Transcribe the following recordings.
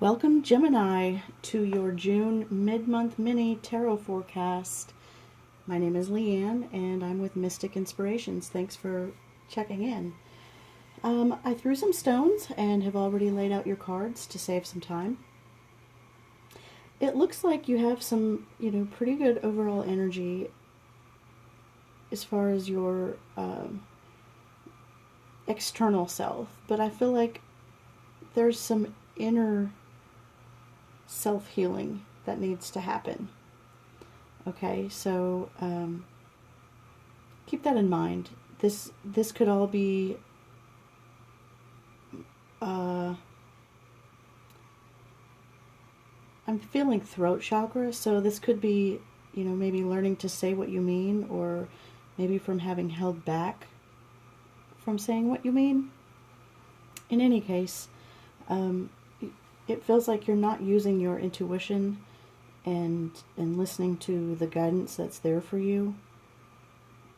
Welcome, Gemini, to your June mid-month mini tarot forecast. My name is Leanne, and I'm with Mystic Inspirations. Thanks for checking in. I threw some stones and have already laid out your cards to save some time. It looks like you have some, pretty good overall energy as far as your external self, but I feel like there's some inner self-healing that needs to happen. Okay, so keep that in mind. This could all be I'm feeling throat chakra, so this could be, maybe learning to say what you mean, or maybe from having held back from saying what you mean. In any case, it feels like you're not using your intuition and listening to the guidance that's there for you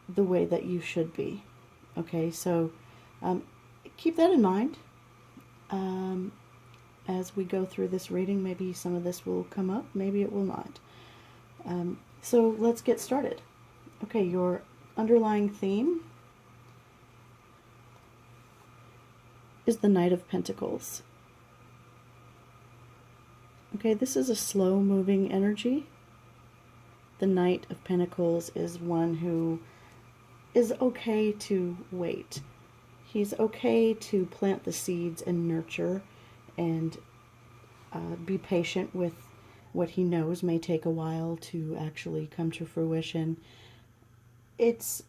the way that you should be. Okay, so keep that in mind. As we go through this reading, maybe some of this will come up, maybe it will not. So let's get started. Okay, your underlying theme is the Knight of Pentacles. Okay, this is a slow-moving energy. The Knight of Pentacles is one who is okay to wait. He's okay to plant the seeds and nurture and be patient with what he knows may take a while to actually come to fruition. It's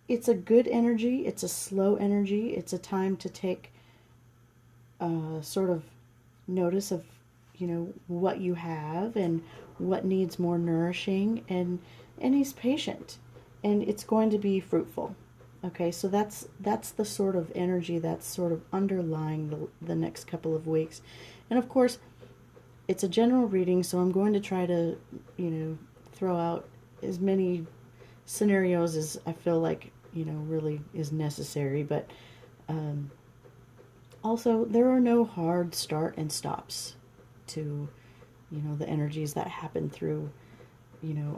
a good energy. It's a slow energy. It's a time to take sort of notice of what you have and what needs more nourishing, and he's patient, and it's going to be fruitful. Okay, so that's the sort of energy that's sort of underlying the next couple of weeks. And of course, it's a general reading, so I'm going to try to throw out as many scenarios as I feel like really is necessary, but also there are no hard start and stops to the energies that happen through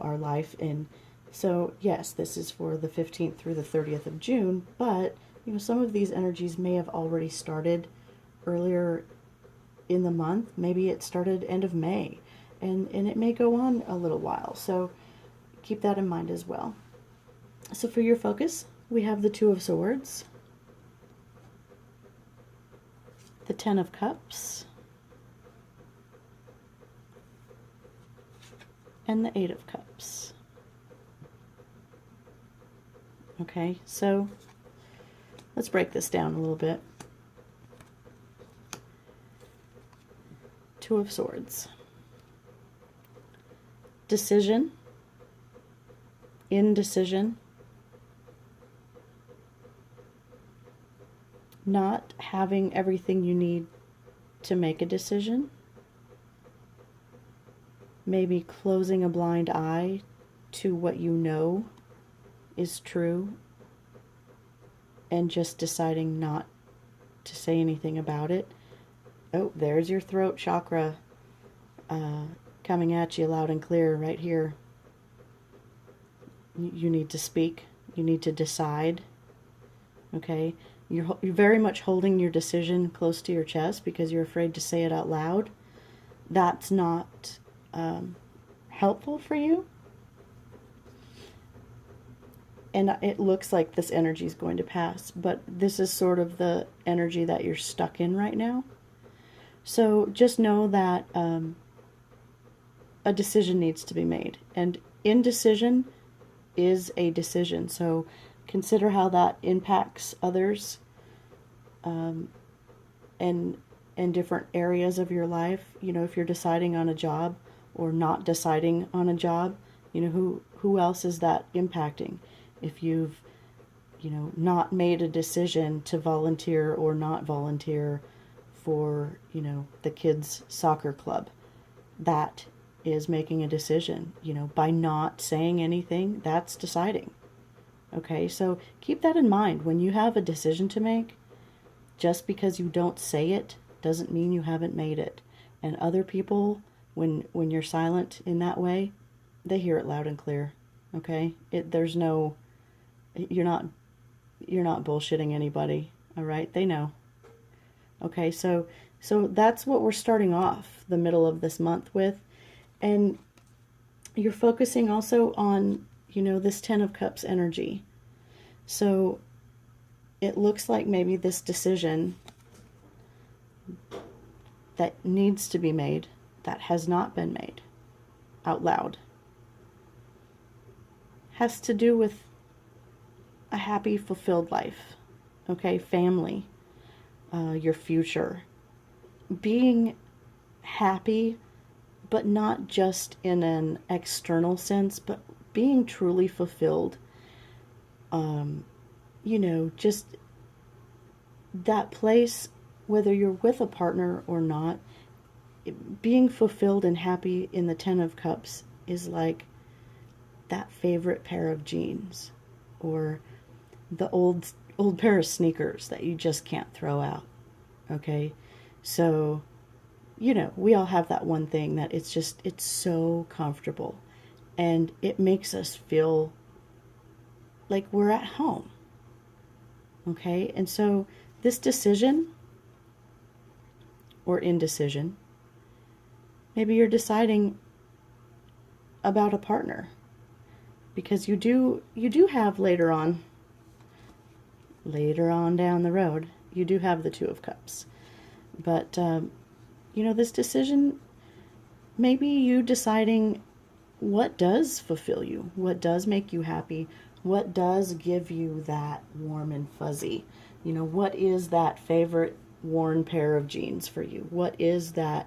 our life. And so yes, this is for the 15th through the 30th of June, but some of these energies may have already started earlier in the month. Maybe it started end of May, and it may go on a little while, so keep that in mind as well. So for your focus, we have the Two of Swords, the Ten of Cups, and the Eight of Cups. Okay, so let's break this down a little bit. Two of Swords. Decision, indecision, not having everything you need to make a decision, maybe closing a blind eye to what you know is true and just deciding not to say anything about it. Oh, there's your throat chakra coming at you loud and clear right here. You need to speak. You need to decide. Okay? You're very much holding your decision close to your chest because you're afraid to say it out loud. That's not helpful for you. And it looks like this energy is going to pass, but this is sort of the energy that you're stuck in right now. So just know that a decision needs to be made, and indecision is a decision. So consider how that impacts others and different areas of your life. If you're deciding on a job or not deciding on a job, who else is that impacting? If you've not made a decision to volunteer or not volunteer for the kids' soccer club, that is making a decision. By not saying anything, that's deciding. Okay, so keep that in mind when you have a decision to make. Just because you don't say it doesn't mean you haven't made it. And other people, when you're silent in that way, they hear it loud and clear. Okay? There's no, you're not bullshitting anybody. All right? They know. Okay? So that's what we're starting off the middle of this month with. And you're focusing also on, this Ten of Cups energy. So it looks like maybe this decision that needs to be made, that has not been made out loud, has to do with a happy, fulfilled life, okay? Family, your future. Being happy, but not just in an external sense, but being truly fulfilled. Just that place, whether you're with a partner or not, being fulfilled and happy in the Ten of Cups is like that favorite pair of jeans or the old pair of sneakers that you just can't throw out. Okay? So, we all have that one thing that it's so comfortable and it makes us feel like we're at home. Okay? And so this decision or indecision, maybe you're deciding about a partner because you do have later on down the road, you do have the Two of Cups. But, this decision, maybe you deciding what does fulfill you, what does make you happy, what does give you that warm and fuzzy. What is that favorite worn pair of jeans for you? What is that,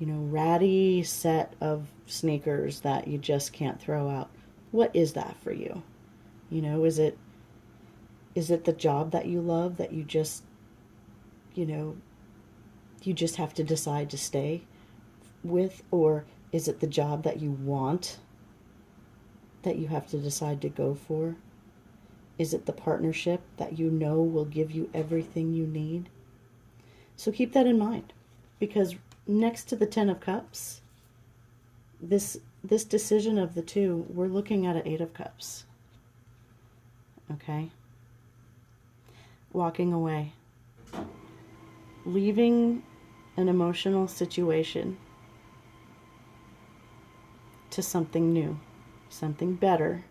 ratty set of sneakers that you just can't throw out? What is that for you? Is it the job that you love that you just, you just have to decide to stay with? Or is it the job that you want that you have to decide to go for? Is it the partnership that will give you everything you need? So keep that in mind, because next to the Ten of Cups, this decision of the two, we're looking at an Eight of Cups. Okay? Walking away. Leaving an emotional situation to something new, something better.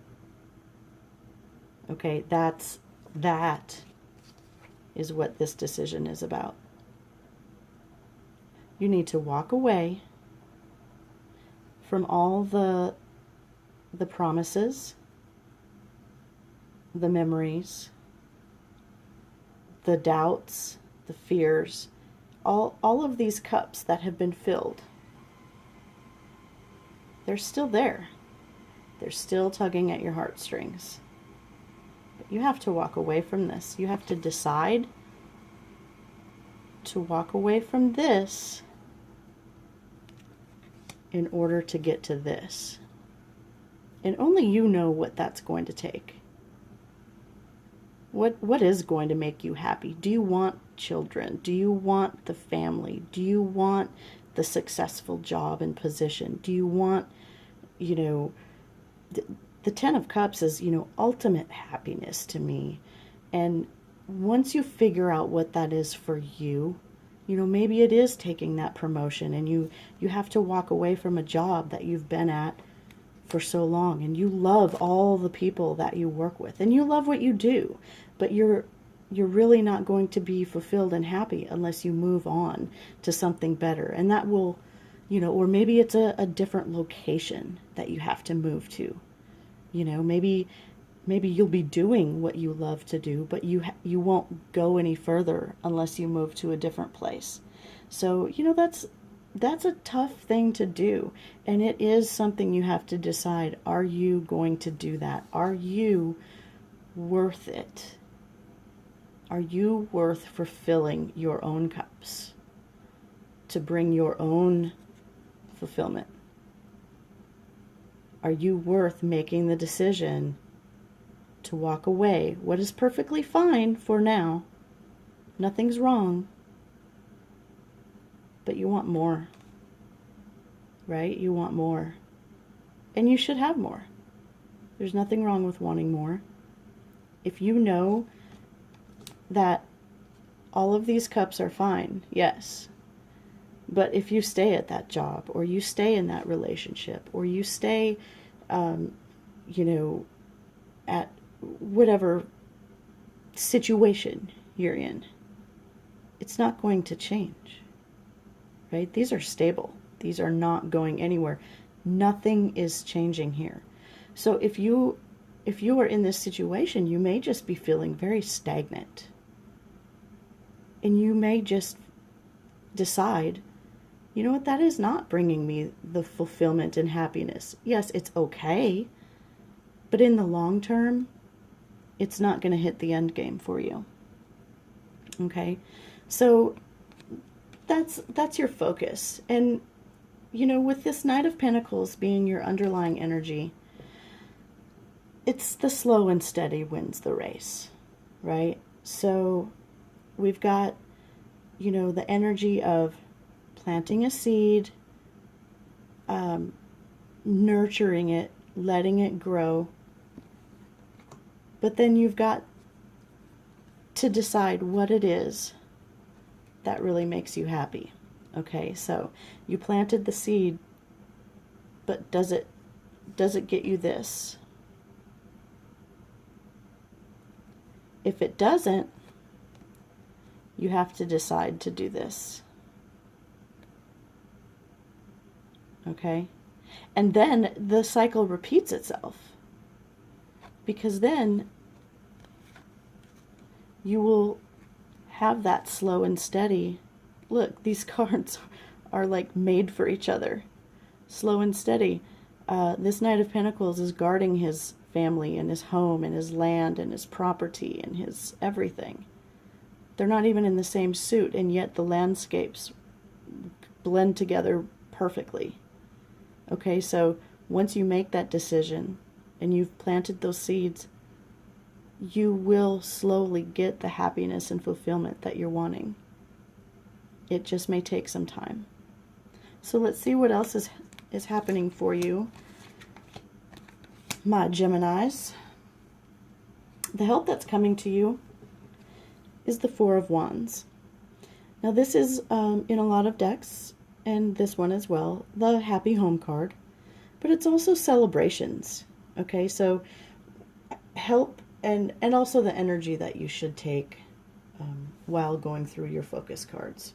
Okay, that is what this decision is about. You need to walk away from all the promises, the memories, the doubts, the fears, all of these cups that have been filled. They're still there. They're still tugging at your heartstrings. But you have to walk away from this. You have to decide to walk away from this in order to get to this. And only you know what that's going to take. What is going to make you happy? Do you want children? Do you want the family? Do you want the successful job and position? Do you want, the Ten of Cups is, ultimate happiness to me. And once you figure out what that is for you, maybe it is taking that promotion and you have to walk away from a job that you've been at for so long and you love all the people that you work with and you love what you do, but you're really not going to be fulfilled and happy unless you move on to something better. And that will, or maybe it's a different location that you have to move to. Maybe you'll be doing what you love to do, but you won't go any further unless you move to a different place. So, that's a tough thing to do. And it is something you have to decide. Are you going to do that? Are you worth it? Are you worth fulfilling your own cups to bring your own fulfillment? Are you worth making the decision to walk away? What is perfectly fine for now. Nothing's wrong. but you want more, right? You want more. And you should have more. There's nothing wrong with wanting more. If you know that all of these cups are fine, yes. But if you stay at that job, or you stay in that relationship, or you stay, you know, at whatever situation you're in, it's not going to change, right? These are stable. These are not going anywhere. Nothing is changing here. So if you are in this situation, you may just be feeling very stagnant. And you may just decide, you know what, that is not bringing me the fulfillment and happiness. Yes, it's okay, but in the long term, it's not going to hit the end game for you. Okay? So that's your focus. And you know, with this Knight of Pentacles being your underlying energy, it's the slow and steady wins the race, right? So we've got, you know, the energy of planting a seed, nurturing it, letting it grow. But then you've got to decide what it is that really makes you happy. Okay, so you planted the seed, but does it get you this? If it doesn't, you have to decide to do this. Okay? And then the cycle repeats itself. Because then you will have that slow and steady. Look, these cards are like made for each other. Slow and steady. This Knight of Pentacles is guarding his family and his home and his land and his property and his everything. They're not even in the same suit, and yet the landscapes blend together perfectly. Okay, so once you make that decision and you've planted those seeds, you will slowly get the happiness and fulfillment that you're wanting. It just may take some time. So let's see what else is happening for you, my Geminis. The help that's coming to you is the Four of Wands. Now this is in a lot of decks, and this one as well, the Happy Home card, but it's also celebrations. Okay, so help and also the energy that you should take while going through your focus cards.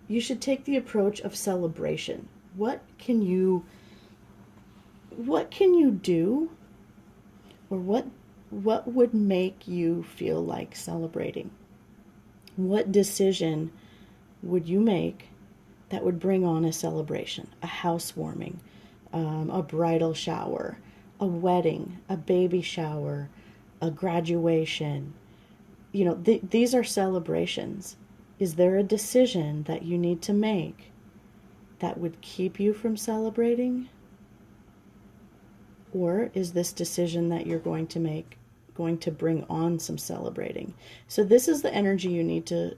You should take the approach of celebration. What can you do, or what would make you feel like celebrating? What decision would you make that would bring on a celebration, a housewarming, a bridal shower, a wedding, a baby shower, a graduation? You know, these are celebrations. Is there a decision that you need to make that would keep you from celebrating? Or is this decision that you're going to make going to bring on some celebrating? So this is the energy you need to,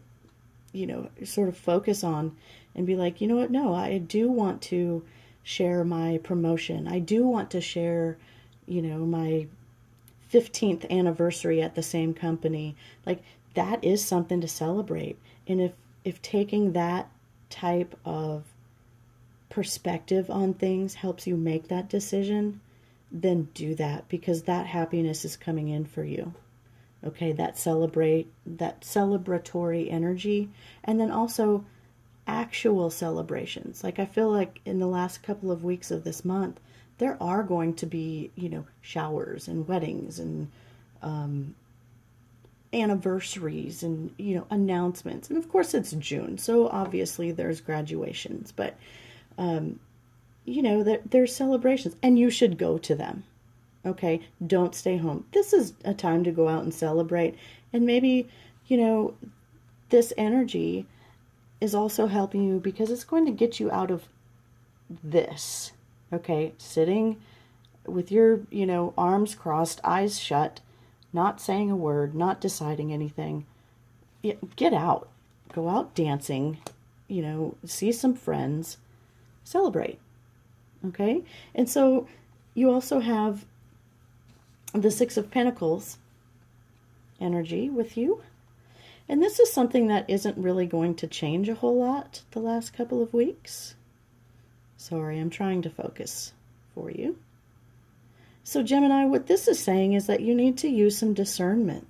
you know, sort of focus on and be like, you know what, no, I do want to share my promotion. I do want to share, you know, my 15th anniversary at the same company. Like, that is something to celebrate. And if taking that type of perspective on things helps you make that decision, then do that, because that happiness is coming in for you. Okay, that celebratory energy, and then also actual celebrations. Like, I feel like in the last couple of weeks of this month, there are going to be, you know, showers and weddings and anniversaries and, you know, announcements. And of course it's June, so obviously there's graduations, but you know, there's celebrations, and you should go to them. Okay, don't stay home. This is a time to go out and celebrate. And maybe, you know, this energy is also helping you because it's going to get you out of this. Okay, sitting with your, you know, arms crossed, eyes shut, not saying a word, not deciding anything. Get out. go out dancing, see some friends, celebrate. Okay? And so you also have the Six of Pentacles energy with you. And this is something that isn't really going to change a whole lot the last couple of weeks. Sorry, I'm trying to focus for you. So Gemini, what this is saying is that you need to use some discernment.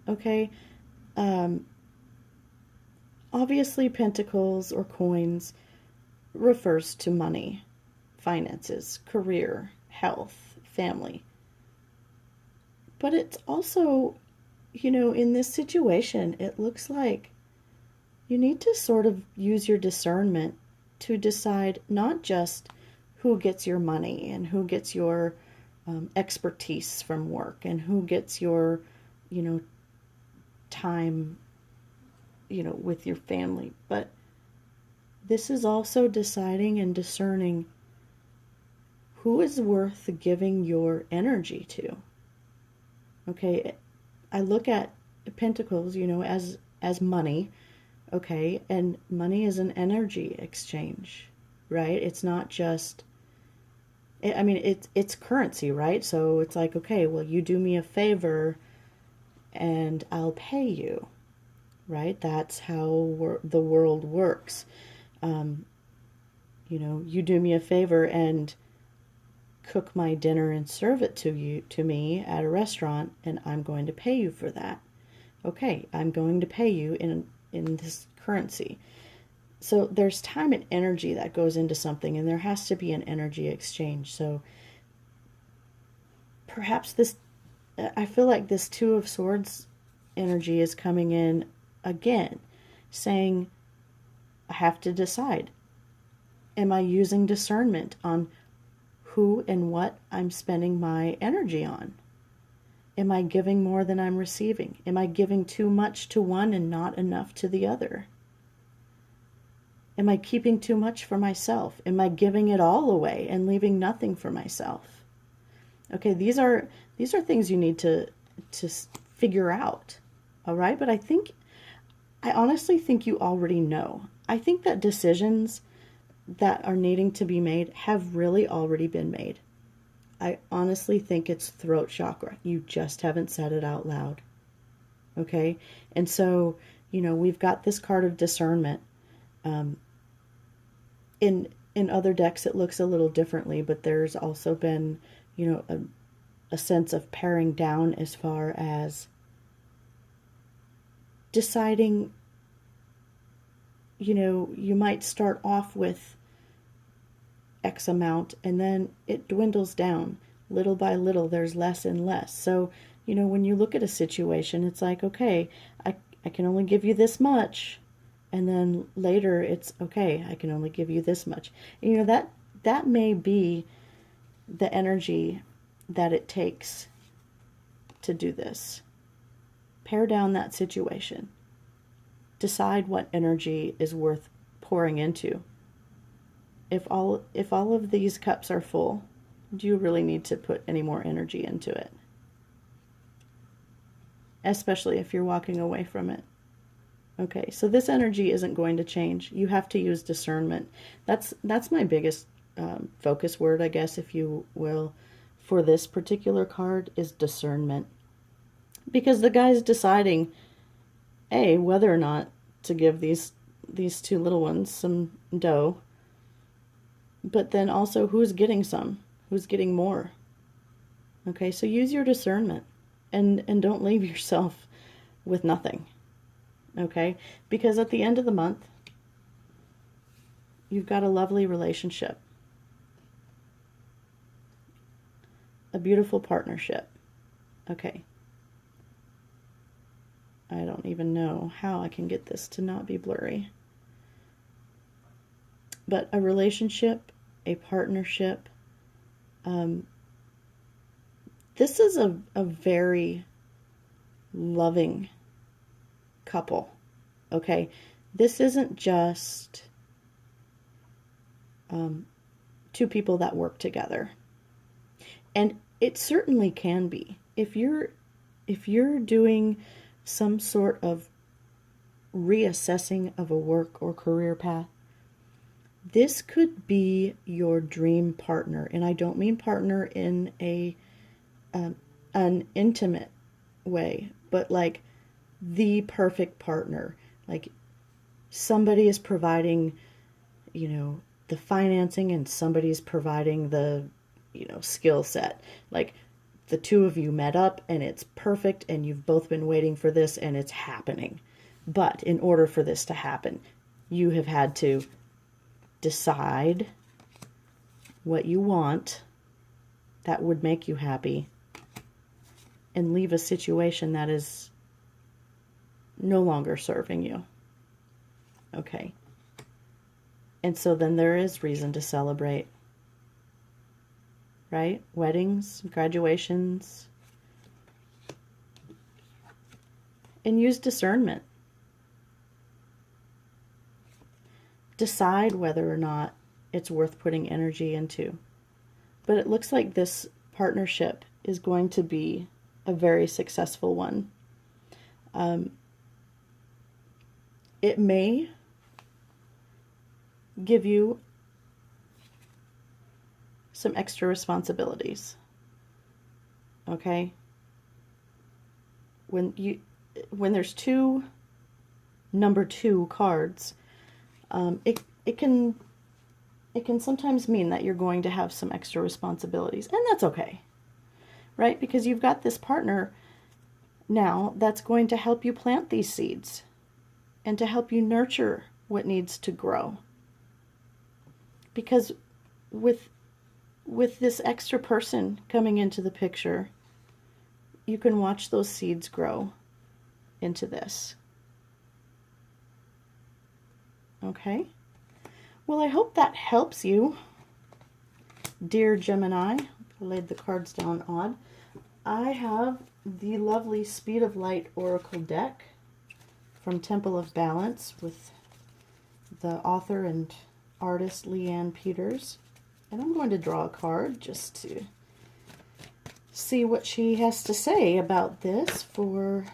Okay? Obviously, pentacles or coins refers to money, finances, career, health, family. But it's also, in this situation, it looks like you need to sort of use your discernment to decide not just who gets your money and who gets your expertise from work and who gets your, time, with your family, but this is also deciding and discerning who is worth giving your energy to. Okay, I look at pentacles, as money, okay, and money is an energy exchange, right? It's not just, it's currency, right? So it's like, okay, well, you do me a favor and I'll pay you, right? That's how the world works. You do me a favor and cook my dinner and serve it to me at a restaurant, and I'm going to pay you for that. Okay, I'm going to pay you in this currency. So there's time and energy that goes into something, and there has to be an energy exchange. So perhaps I feel like this Two of Swords energy is coming in again, saying, I have to decide. Am I using discernment on who and what I'm spending my energy on? Am I giving more than I'm receiving? Am I giving too much to one and not enough to the other? Am I keeping too much for myself? Am I giving it all away and leaving nothing for myself? Okay, these are things you need to figure out. All right, but I honestly think you already know. I think that decisions that are needing to be made have really already been made. I honestly think it's throat chakra. You just haven't said it out loud. Okay? And so, we've got this card of discernment. In other decks, it looks a little differently, but there's also been, a sense of paring down as far as deciding, you might start off with X amount and then it dwindles down. Little by little, there's less and less. So, when you look at a situation, it's like, okay, I can only give you this much. And then later it's, okay, I can only give you this much. That may be the energy that it takes to do this. Pare down that situation. Decide what energy is worth pouring into. If all of these cups are full, do you really need to put any more energy into it? Especially if you're walking away from it. Okay, so this energy isn't going to change. You have to use discernment. That's my biggest focus word, I guess, if you will, for this particular card is discernment. Because the guy's deciding, A, whether or not to give these two little ones some dough, but then also who's getting some, who's getting more. Okay, so use your discernment and don't leave yourself with nothing. Okay, because at the end of the month, you've got a lovely relationship, a beautiful partnership. Okay, I don't even know how I can get this to not be blurry. But a relationship, a partnership, this is a very loving couple, okay? This isn't just two people that work together. And it certainly can be. If you're doing some sort of reassessing of a work or career path. This could be your dream partner, and I don't mean partner in an intimate way, but like the perfect partner. Like somebody is providing, the financing, and somebody's providing the, skill set. Like the two of you met up and it's perfect, and you've both been waiting for this and it's happening. But in order for this to happen, you have had to decide what you want that would make you happy and leave a situation that is no longer serving you. Okay. And so then there is reason to celebrate, right? Weddings, graduations, and use discernment. Decide whether or not it's worth putting energy into. But it looks like this partnership is going to be a very successful one. It may give you some extra responsibilities. Okay? When there's two number 2 cards, it can sometimes mean that you're going to have some extra responsibilities, and that's okay, right? Because you've got this partner now that's going to help you plant these seeds and to help you nurture what needs to grow. Because with this extra person coming into the picture, you can watch those seeds grow into this. Okay? Well, I hope that helps you, dear Gemini. I laid the cards down odd. I have the lovely Speed of Light Oracle deck from Temple of Balance with the author and artist Leanne Peters. And I'm going to draw a card just to see what she has to say about this for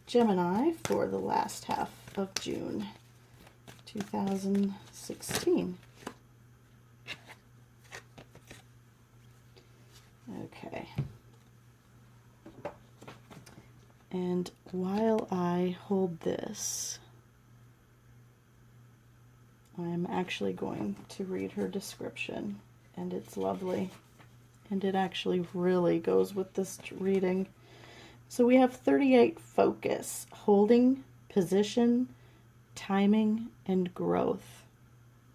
Gemini for the last half of June 2016. Okay. And while I hold this, I'm actually going to read her description, and it's lovely, and it actually really goes with this reading. So we have 38 focus, holding, position, timing, and growth.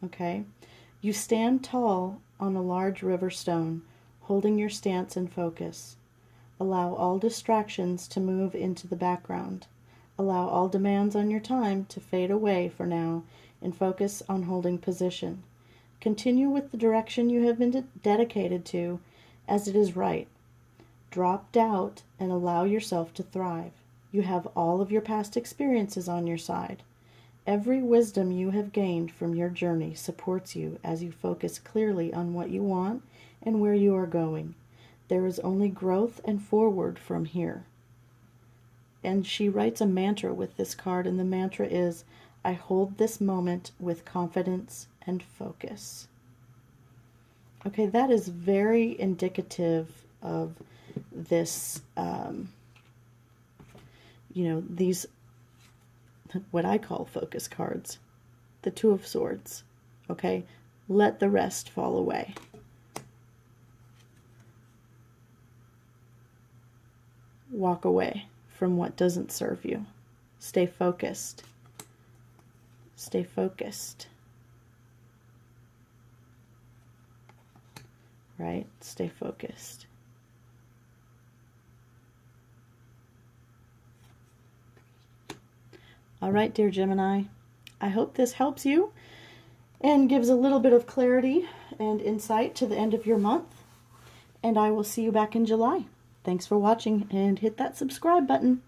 Okay? You stand tall on a large river stone, holding your stance and focus. Allow all distractions to move into the background. Allow all demands on your time to fade away for now and focus on holding position. Continue with the direction you have been dedicated to as it is right. Drop doubt and allow yourself to thrive. You have all of your past experiences on your side. Every wisdom you have gained from your journey supports you as you focus clearly on what you want and where you are going. There is only growth and forward from here. And she writes a mantra with this card, and the mantra is, I hold this moment with confidence and focus. Okay, that is very indicative of this, these, what I call focus cards, the Two of Swords. Okay, let the rest fall away. Walk away from what doesn't serve you. Stay focused. Stay focused. Right? Stay focused. All right, dear Gemini, I hope this helps you and gives a little bit of clarity and insight to the end of your month. And I will see you back in July. Thanks for watching, and hit that subscribe button.